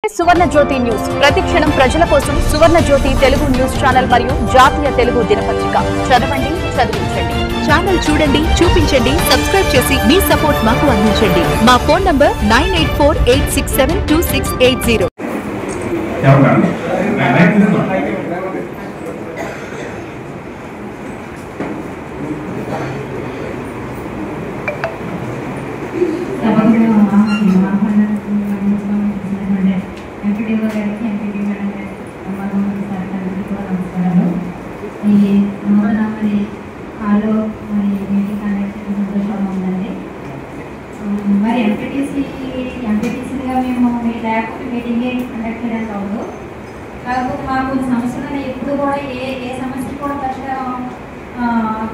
సువర్ణ జ్యోతి news ప్రతిక్షణం ప్రజల కోసం సువర్ణ జ్యోతి తెలుగు న్యూస్ ఛానల్ మరియు జాతీయ తెలుగు దినపత్రిక చదవండి చదివించండి ఛానల్ చూడండి చూపించండి సబ్స్క్రైబ్ చేసి మీ సపోర్ట్ మాకు అందించండి మా ఫోన్ నంబర్ 9848672680 మరి ఎంపీటీసీగా మేము లేకపోతే మీటింగ్ కండక్ట్ చేయడం కాదు. కాకపోతే మాకు కొన్ని సమస్యలు ఎప్పుడు కూడా ఏ సమస్య కూడా పరిష్కారం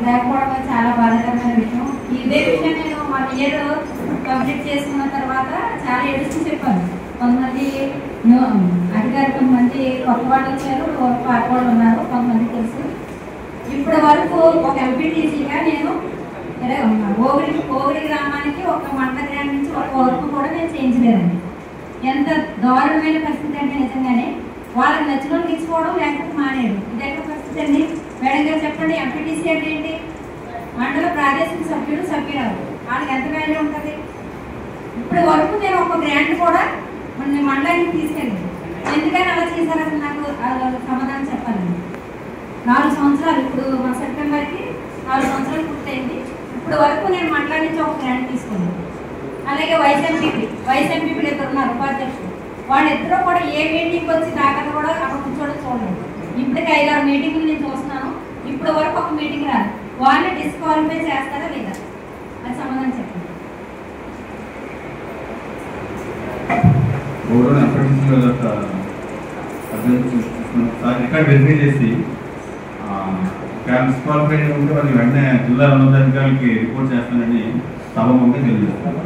లేకపోవడం చాలా బాధాకరమైన విషయం. ఇదే విషయం నేను మన ఇయర్ కంప్లీట్ చేసుకున్న తర్వాత చాలా ఎడిసి చెప్పాను. కొంతమంది అధికారులు కొంతమంది కొత్త వాళ్ళు వచ్చారు, పాత వాళ్ళు ఉన్నారు, కొంతమంది తెలుసు. ఇప్పటి వరకు ఒక ఎంపీటీసీగా నేను ఓగిరి గ్రామానికి ఒక మండల గ్రామం నుంచి ఒక వర్క్ కూడా నేను చేయించలేదండి. ఎంత దారుణమైన పరిస్థితి అంటే నిజంగానే వాళ్ళకి నచ్చిన వాళ్ళకి ఇచ్చుకోవడం లేకపోతే మానేయడం. ఇది ఎక్కడ పరిస్థితి అండి? మేడం గారు చెప్పండి, ఎంపీటీసీ అంటే ఏంటి? మండల ప్రాదేశిక సభ్యురాలు వాళ్ళకి ఎంత వాల్యూ ఉంటుంది? ఇప్పటి వరకు నేను ఒక గ్రాంట్ కూడా మన మండలానికి తీసుకెళ్ళాను. ఎందుకని అలా చేశారు అసలు నాకు సమాధానం చెప్పాలండి. 4 సంవత్సరాలు, ఇప్పుడు మా సెప్టెంబర్కి 4 సంవత్సరాలు పూర్తయింది. ఇప్పుడు వరకు నేను మండలం నుంచి ఒక గ్రాంట్ తీసుకున్నాను. అలాగే వైస్ ఎంపీపీలు ఇద్దరు ఉన్నారు, ఉపాధ్యక్షులు. వాళ్ళిద్దరూ కూడా ఏ మీటింగ్కి వచ్చి దాకా కూడా అక్కడ కూర్చోవడం చూడలేదు. ఇప్పటికి 5-6 మీటింగ్లు నేను చూస్తున్నాను. ఇప్పుడు వరకు ఒక మీటింగ్ రాదు. వాళ్ళని డిస్క్వాలిఫై చేస్తారా లేదా? అది సమాధానం చెప్పండి. రికార్డ్ వెరిఫై చేసి డిస్క్వాలిఫై ఉంటే వాళ్ళు వెంటనే జిల్లా ఉన్నతాధికారులకి రిపోర్ట్ చేస్తానని సభ తెలియజేస్తారు.